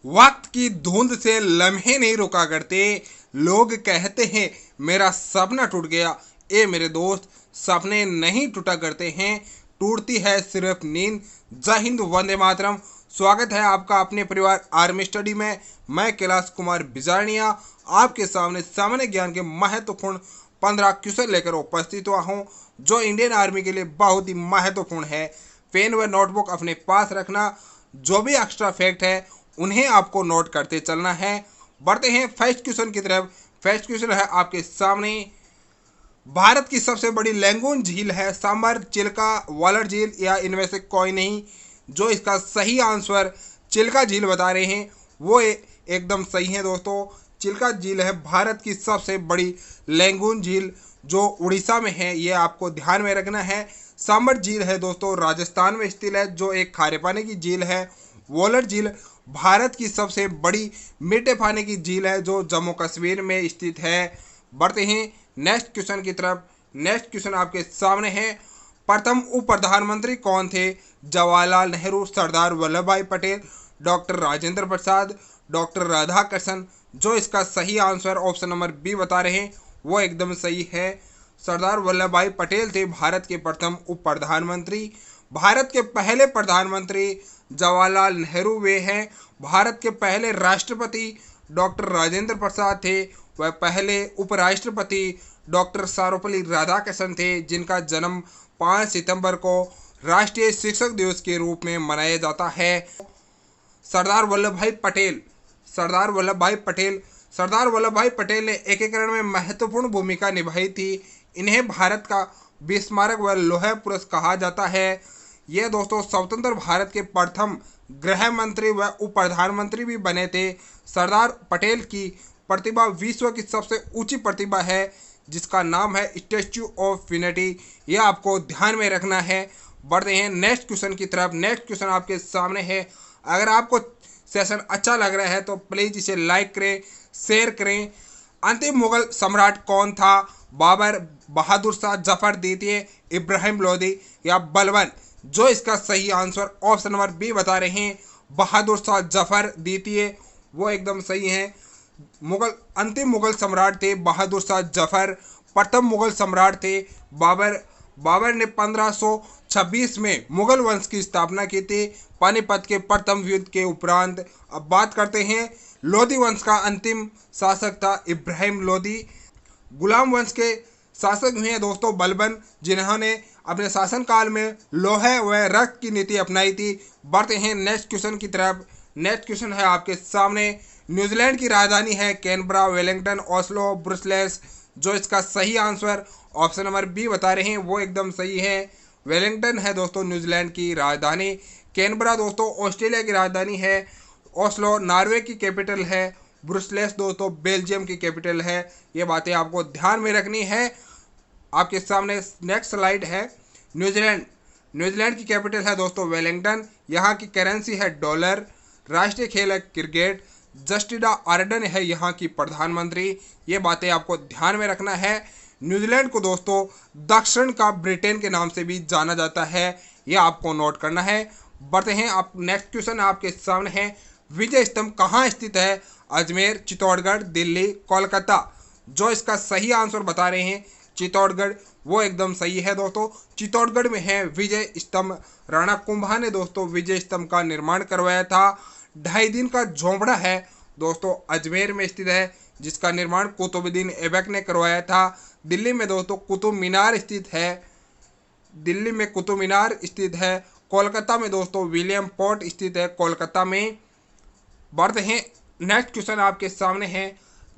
वक्त की धुंध से लम्हे नहीं रुका करते। लोग कहते हैं मेरा सपना टूट गया। ए मेरे दोस्त, सपने नहीं टूटा करते हैं, टूटती है सिर्फ नींद। जय हिंद, वंदे मातरम। स्वागत है आपका अपने परिवार आर्मी स्टडी में। मैं कैलाश कुमार बिजारनिया आपके सामने सामान्य ज्ञान के महत्वपूर्ण 15 क्वेश्चन लेकर उपस्थित हुआ हूँ, जो इंडियन आर्मी के लिए बहुत ही महत्वपूर्ण है। पेन व नोटबुक अपने पास रखना। जो भी एक्स्ट्रा फैक्ट है उन्हें आपको नोट करते चलना है। बढ़ते हैं फर्स्ट क्वेश्चन की तरफ। फर्स्ट क्वेश्चन है आपके सामने। भारत की सबसे बड़ी लैंगून झील है सांबर, चिल्का, वालर झील या इनमें से कोई नहीं। जो इसका सही आंसर चिल्का झील बता रहे हैं वो एकदम सही है दोस्तों। चिल्का झील है भारत की सबसे बड़ी लैंगून झील, जो उड़ीसा में है, ये आपको ध्यान में रखना है। सांबर झील है दोस्तों राजस्थान में स्थित है, जो एक खारे पानी की झील है। वॉलर झील भारत की सबसे बड़ी मीठे पानी की झील है, जो जम्मू कश्मीर में स्थित है। बढ़ते हैं नेक्स्ट क्वेश्चन की तरफ। नेक्स्ट क्वेश्चन आपके सामने है। प्रथम उप प्रधानमंत्री कौन थे? जवाहरलाल नेहरू, सरदार वल्लभ भाई पटेल, डॉक्टर राजेंद्र प्रसाद, डॉक्टर राधाकृष्णन। जो इसका सही आंसर ऑप्शन नंबर बी बता रहे हैं वो एकदम सही है। सरदार वल्लभ भाई पटेल थे भारत के प्रथम उप प्रधानमंत्री। भारत के पहले प्रधानमंत्री जवाहरलाल नेहरू वे हैं। भारत के पहले राष्ट्रपति डॉक्टर राजेंद्र प्रसाद थे। वह पहले उपराष्ट्रपति डॉक्टर सर्वपल्ली राधाकृष्णन थे, जिनका जन्म 5 सितंबर को राष्ट्रीय शिक्षक दिवस के रूप में मनाया जाता है। सरदार वल्लभ भाई पटेल। सरदार वल्लभ भाई पटेल सरदार वल्लभ भाई पटेल ने एकीकरण में महत्वपूर्ण भूमिका निभाई थी। इन्हें भारत का बिस्मारक व लौह पुरुष कहा जाता है। ये दोस्तों स्वतंत्र भारत के प्रथम गृह मंत्री व उप प्रधानमंत्री भी बने थे। सरदार पटेल की प्रतिभा विश्व की सबसे ऊंची प्रतिभा है, जिसका नाम है स्टैच्यू ऑफ यूनिटी। यह आपको ध्यान में रखना है। बढ़ते हैं नेक्स्ट क्वेश्चन की तरफ। नेक्स्ट क्वेश्चन आपके सामने है। अगर आपको सेशन अच्छा लग रहा है तो प्लीज इसे लाइक करें, शेयर करें। अंतिम मुगल सम्राट कौन था? बाबर, बहादुर शाह जफर द्वितीय, इब्राहिम लोदी या बलबन। जो इसका सही आंसर ऑप्शन नंबर बी बता रहे हैं बहादुर शाह जफर द्वितीय, वो एकदम सही है। अंतिम मुगल सम्राट थे बहादुर शाह जफर। प्रथम मुगल सम्राट थे बाबर। बाबर ने 1526 में मुगल वंश की स्थापना की थी, पानीपत के प्रथम युद्ध के उपरांत। अब बात करते हैं लोधी वंश का अंतिम शासक था इब्राहिम लोदी। गुलाम वंश के शासक हुए हैं दोस्तों बलबन, जिन्होंने अपने शासनकाल में लोह व रक्त की नीति अपनाई थी। बढ़ते हैं नेक्स्ट क्वेश्चन की तरफ। नेक्स्ट क्वेश्चन है आपके सामने। न्यूजीलैंड की राजधानी है कैनबरा, वेलिंगटन, ओस्लो, ब्रुसेल्स। जो इसका सही आंसर ऑप्शन नंबर बी बता रहे हैं वो एकदम सही है। वेलिंगटन है दोस्तों न्यूजीलैंड की राजधानी। कैनबरा दोस्तों ऑस्ट्रेलिया की राजधानी है। ओस्लो नॉर्वे की कैपिटल है। ब्रुसेल्स दोस्तों बेल्जियम की कैपिटल है। ये बातें आपको ध्यान में रखनी है। आपके सामने नेक्स्ट स्लाइड है। न्यूजीलैंड की कैपिटल है दोस्तों वेलिंगटन। यहाँ की करेंसी है डॉलर। राष्ट्रीय खेल है क्रिकेट। जस्टिडा आर्डन है यहाँ की प्रधानमंत्री। ये बातें आपको ध्यान में रखना है। न्यूजीलैंड को दोस्तों दक्षिण का ब्रिटेन के नाम से भी जाना जाता है, यह आपको नोट करना है। बढ़ते हैं आप नेक्स्ट क्वेश्चन आपके सामने है। विजय स्तंभ कहाँ स्थित है? अजमेर, चित्तौड़गढ़, दिल्ली, कोलकाता। जो इसका सही आंसर बता रहे हैं चित्तौड़गढ़, वो एकदम सही है दोस्तों। चित्तौड़गढ़ में है विजय स्तंभ। राणा कुंभा ने दोस्तों विजय स्तंभ का निर्माण करवाया था। 2.5 दिन का झोंपड़ा है दोस्तों अजमेर में स्थित है, जिसका निर्माण कुतुबुद्दीन ऐबक ने करवाया था। दिल्ली में दोस्तों कुतुब मीनार स्थित है। दिल्ली में कुतुब मीनार स्थित है। कोलकाता में दोस्तों विलियम पोर्ट स्थित है कोलकाता में। बढ़ते हैं नेक्स्ट क्वेश्चन आपके सामने है।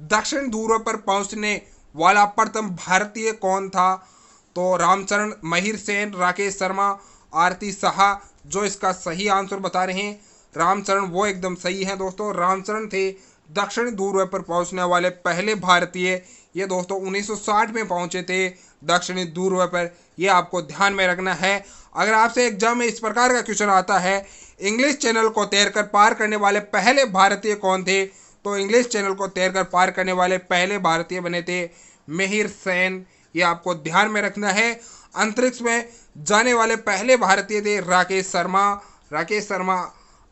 दक्षिण ध्रुव पर पहुंचने वाला प्रथम भारतीय कौन था? तो रामचरण, महिर सेन, राकेश शर्मा, आरती साहा। जो इसका सही आंसर बता रहे हैं रामचरण, वो एकदम सही है दोस्तों। रामचरण थे दक्षिण ध्रुव पर पहुंचने वाले पहले भारतीय। ये दोस्तों 1960 में पहुंचे थे दक्षिणी ध्रुव पर। यह आपको ध्यान में रखना है। अगर आपसे एग्जाम में इस प्रकार का क्वेश्चन आता है, इंग्लिश चैनल को तैरकर पार करने वाले पहले भारतीय कौन थे? तो इंग्लिश चैनल को तैरकर पार करने वाले पहले भारतीय बने थे महिर सेन। ये आपको ध्यान में रखना है। अंतरिक्ष में जाने वाले पहले भारतीय थे राकेश शर्मा। राकेश शर्मा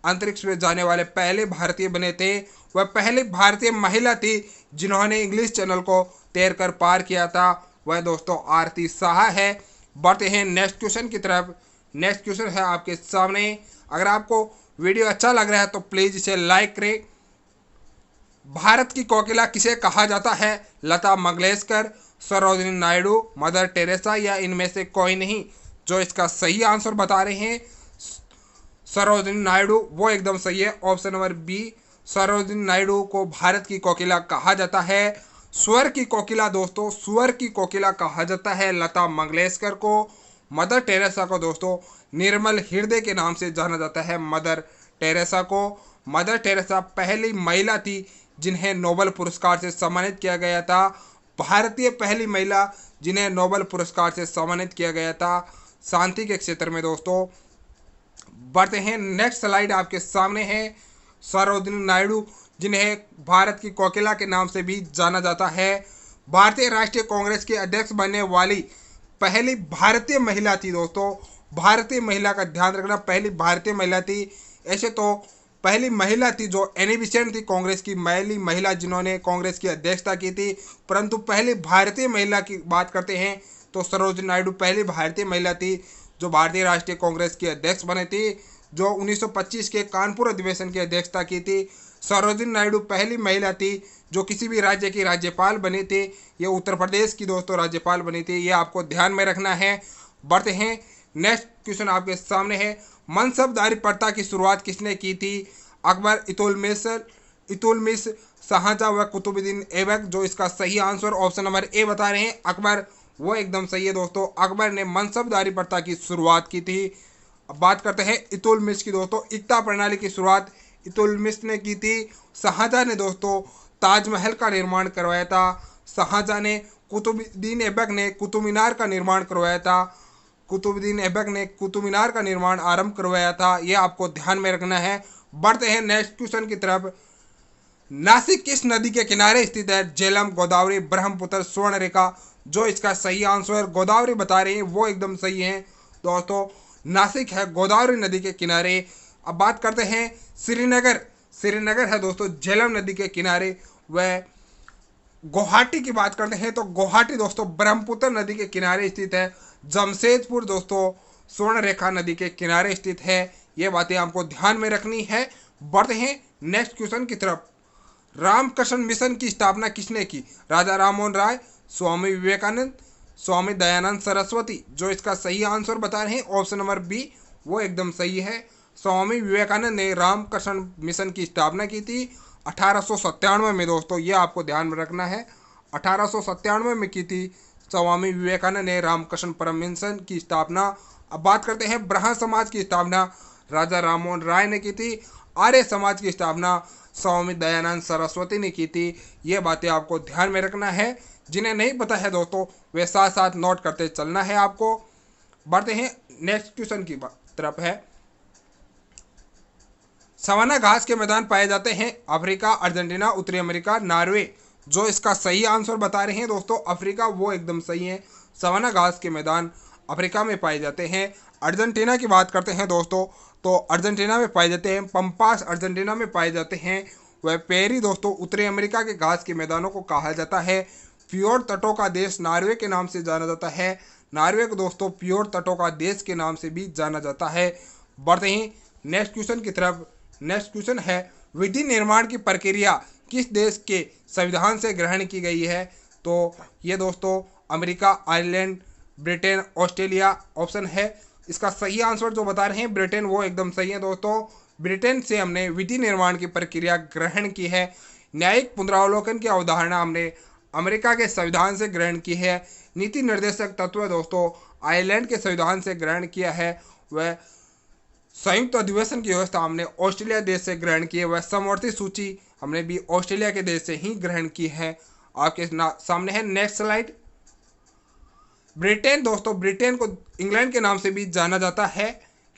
अंतरिक्ष में जाने वाले पहले भारतीय बने थे। वह पहली भारतीय महिला थी जिन्होंने इंग्लिश चैनल को तैरकर पार किया था। वह दोस्तों आरती शाह है। बढ़ते हैं नेक्स्ट क्वेश्चन की तरफ। नेक्स्ट क्वेश्चन है आपके सामने। अगर आपको वीडियो अच्छा लग रहा है तो प्लीज इसे लाइक करें। भारत की कोकिला किसे कहा जाता है? लता मंगेशकर, सरोजिनी नायडू, मदर टेरेसा या इनमें से कोई नहीं? जो इसका सही आंसर बता रहे हैं सरोजिनी नायडू, वो एकदम सही है। Option number B, Sarojini Naidu को भारत की कोकिला कहा जाता है। स्वर की कोकिला दोस्तों, स्वर की कोकिला कहा जाता है लता मंगेशकर को। मदर टेरेसा को दोस्तों निर्मल हृदय के नाम से जाना जाता है। मदर टेरेसा को, मदर टेरेसा पहली महिला थी जिन्हें नोबेल पुरस्कार से सम्मानित किया गया था। भारतीय पहली महिला जिन्हें नोबेल पुरस्कार से सम्मानित किया गया था शांति के क्षेत्र में दोस्तों। बढ़ते हैं नेक्स्ट स्लाइड आपके सामने है। सरोजिनी नायडू जिन्हें भारत की कोकिला के नाम से भी जाना जाता है, भारतीय राष्ट्रीय कांग्रेस के अध्यक्ष बनने वाली पहली भारतीय महिला थी दोस्तों। भारतीय महिला का ध्यान रखना, पहली भारतीय महिला थी। ऐसे तो पहली महिला थी जो एनी बेसेंट थी, कांग्रेस की पहली महिला जिन्होंने कांग्रेस की अध्यक्षता की थी, परंतु पहली भारतीय महिला की बात करते हैं तो सरोजिनी नायडू पहली भारतीय महिला थी जो भारतीय राष्ट्रीय कांग्रेस की अध्यक्ष बने थी, जो 1925 के कानपुर अधिवेशन की अध्यक्षता की थी। सरोजिनी नायडू पहली महिला थी जो किसी भी राज्य की राज्यपाल बनी थी। ये उत्तर प्रदेश की दोस्तों राज्यपाल बनी थी, ये आपको ध्यान में रखना है। बढ़ते हैं नेक्स्ट क्वेश्चन आपके सामने है। मनसबदारी प्रथा की शुरुआत किसने की थी? अकबर, इतुलमिश, शाहजहां व कुतुबुद्दीन ऐबक? जो इसका सही आंसर ऑप्शन नंबर ए बता रहे हैं अकबर, वो एकदम सही है दोस्तों। अकबर ने मनसबदारी प्रथा की शुरुआत की थी। अब बात करते हैं इतुलमिश की दोस्तों। इक्ता प्रणाली की शुरुआत इतुलमिश ने की थी। शाहजहां ने दोस्तों ताजमहल का निर्माण करवाया था। शाहजहां ने, कुतुबुद्दीन ऐबक ने कुतुब मीनार का निर्माण करवाया था। कुतुबुद्दीन ऐबक ने कुतुब मीनार का निर्माण आरंभ करवाया था, ये आपको ध्यान में रखना है। बढ़ते हैं नेक्स्ट क्वेश्चन की तरफ। नासिक किस नदी के किनारे स्थित है? झेलम, गोदावरी, ब्रह्मपुत्र, स्वर्णरेखा? जो इसका सही आंसर गोदावरी बता रहे हैं वो एकदम सही है दोस्तों। नासिक है गोदावरी नदी के किनारे। अब बात करते हैं श्रीनगर। श्रीनगर है दोस्तों झेलम नदी के किनारे। वह गुवाहाटी की बात करते हैं तो गुवाहाटी दोस्तों ब्रह्मपुत्र नदी के किनारे स्थित है। जमशेदपुर दोस्तों स्वर्णरेखा नदी के किनारे स्थित है। ये बातें आपको ध्यान में रखनी है। बढ़ते हैं नेक्स्ट क्वेश्चन की तरफ। रामकृष्ण मिशन की स्थापना किसने की? राजा राममोहन राय, स्वामी विवेकानंद, स्वामी दयानंद सरस्वती? जो इसका सही आंसर बता रहे हैं ऑप्शन नंबर बी, वो एकदम सही है। स्वामी विवेकानंद ने रामकृष्ण मिशन की स्थापना की थी 1897 में दोस्तों, ये आपको ध्यान में रखना है। 1897 में की थी स्वामी विवेकानंद ने रामकृष्ण परम मिशन की स्थापना। अब बात करते हैं ब्रह्म समाज की स्थापना राजा राममोहन राय ने की थी। आर्य समाज की स्थापना स्वामी दयानंद सरस्वती ने की थी। ये बातें आपको ध्यान में रखना है। जिन्हें नहीं पता है दोस्तों वे साथ साथ नोट करते चलना है आपको। बढ़ते हैं नेक्स्ट क्वेश्चन की तरफ है। सवाना घास के मैदान पाए जाते हैं अफ्रीका, अर्जेंटीना, उत्तरी अमेरिका, नॉर्वे? जो इसका सही आंसर बता रहे हैं दोस्तों अफ्रीका, वो एकदम सही है। सवाना घास के मैदान अफ्रीका में पाए जाते हैं। अर्जेंटीना की बात करते हैं दोस्तों तो अर्जेंटीना में पाए जाते हैं। पंपास अर्जेंटीना में पाए जाते हैं। वह पेरी दोस्तों उत्तरी अमेरिका के घास के मैदानों को कहा जाता है। फ्योर्ड तटों का देश नॉर्वे के नाम से जाना जाता है। नॉर्वे को दोस्तों फ्योर्ड तटों का देश के नाम से भी जाना जाता है। बढ़ते ही नेक्स्ट क्वेश्चन की तरफ। नेक्स्ट क्वेश्चन है विधि निर्माण की प्रक्रिया किस देश के संविधान से ग्रहण की गई है? तो ये दोस्तों America, Ireland, Britain, Australia option है। इसका सही आंसर जो बता रहे हैं ब्रिटेन, वो एकदम सही है दोस्तों। ब्रिटेन से हमने विधि निर्माण की प्रक्रिया ग्रहण की है। न्यायिक पुनरावलोकन की अवधारणा हमने अमेरिका के संविधान से ग्रहण की है। नीति निर्देशक तत्व दोस्तों आयरलैंड के संविधान से ग्रहण किया है। वह संयुक्त अधिवेशन की व्यवस्था हमने ऑस्ट्रेलिया देश से ग्रहण की है। वह समवर्ती सूची हमने भी ऑस्ट्रेलिया के देश से ही ग्रहण की है। आपके सामने है नेक्स्ट स्लाइड। ब्रिटेन दोस्तों, ब्रिटेन को इंग्लैंड के नाम से भी जाना जाता है।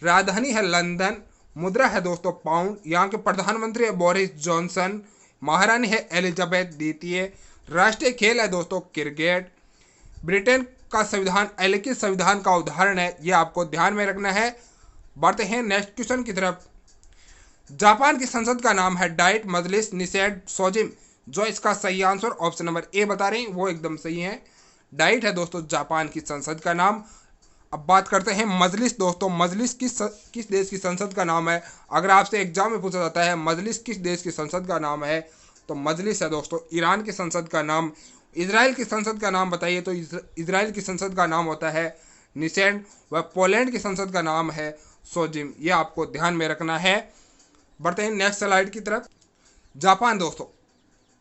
राजधानी है लंदन। मुद्रा है दोस्तों पाउंड। यहाँ के प्रधानमंत्री है बोरिस जॉनसन। महारानी है एलिजाबेथ द्वितीय। राष्ट्रीय खेल है दोस्तों क्रिकेट। ब्रिटेन का संविधान अलिखित संविधान का उदाहरण है, यह आपको ध्यान में रखना है। बढ़ते हैं नेक्स्ट क्वेश्चन की तरफ। जापान की संसद का नाम है डाइट मजलिस निषेध सोजिम, जो इसका सही आंसर ऑप्शन नंबर ए बता रहे हैं वो एकदम सही है। डाइट है दोस्तों जापान की संसद का नाम। अब बात करते हैं मजलिस। दोस्तों मजलिस किस देश की संसद का नाम है? अगर आपसे एग्जाम में पूछा जाता है मजलिस किस देश की संसद का नाम है, तो मजलिस है दोस्तों ईरान की संसद का नाम। इजराइल की संसद का नाम बताइए, तो इजराइल की संसद का नाम होता है निसेंट, व पोलैंड की संसद का नाम है सोजिम। ये आपको ध्यान में रखना है। बढ़ते हैं नेक्स्ट स्लाइड की तरफ। जापान। दोस्तों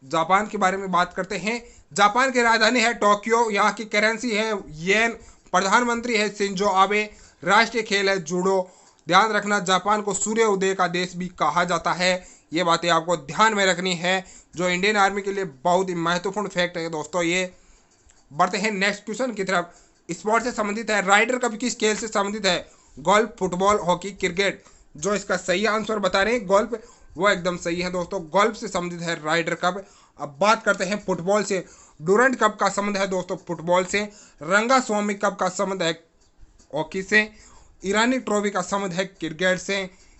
जापान के बारे में बात करते हैं। जापान की राजधानी है टोक्यो, यहाँ की करेंसी है येन, प्रधानमंत्री है शिंजो आबे, राष्ट्रीय खेल है जूडो। ध्यान रखना जापान को सूर्य उदय का देश भी कहा जाता है। ये बातें आपको ध्यान में रखनी है, जो इंडियन आर्मी के लिए बहुत ही महत्वपूर्ण फैक्ट है दोस्तों ये। बढ़ते हैं नेक्स्ट क्वेश्चन की तरफ। स्पोर्ट से संबंधित है। राइडर कप किस खेल से संबंधित है? Golf, football, hockey, cricket. जो इसका सही आंसर बता रहे हैं गोल्फ, वो एकदम सही है दोस्तों। गोल्फ से संबंधित है राइडर कप। अब बात करते हैं फुटबॉल से। डूरंट कप का संबंध है दोस्तों फुटबॉल से। रंगा स्वामी कप का संबंध है हॉकी से। ईरानी ट्रॉफी का संबंध है क्रिकेट से।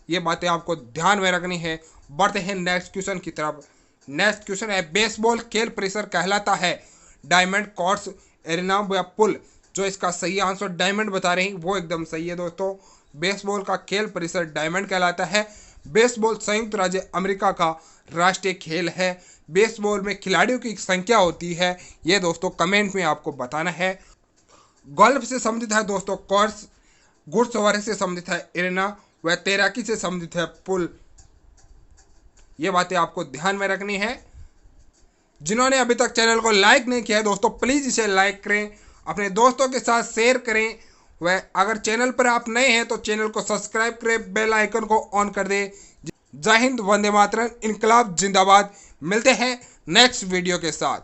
ये बातें आपको ध्यान में रखनी है। बढ़ते हैं नेक्स्ट क्वेश्चन की तरफ। नेक्स्ट क्वेश्चन है बेसबॉल खेल परिसर कहलाता है डायमंड, कोर्स, एरिना या पुल। जो इसका सही आंसर डायमंड बता रहे हैं वो एकदम सही है दोस्तों। बेसबॉल का खेल परिसर डायमंड कहलाता है। बेसबॉल संयुक्त राज्य अमेरिका का राष्ट्रीय खेल है। बेसबॉल में खिलाड़ियों की संख्या होती है, ये दोस्तों कमेंट में आपको बताना है। गोल्फ से संबंधित है दोस्तों कोर्स, घुड़सवारी से संबंधित है एरिना, व तैराकी से संबंधित है पुल। ये बातें आपको ध्यान में रखनी है। जिन्होंने अभी तक चैनल को लाइक नहीं किया है दोस्तों प्लीज़ इसे लाइक करें, अपने दोस्तों के साथ शेयर करें। वह अगर चैनल पर आप नए हैं तो चैनल को सब्सक्राइब करें, बेल आइकन को ऑन कर दें। जय हिंद, वंदे मातरम, इनकलाब जिंदाबाद। मिलते हैं नेक्स्ट वीडियो के साथ।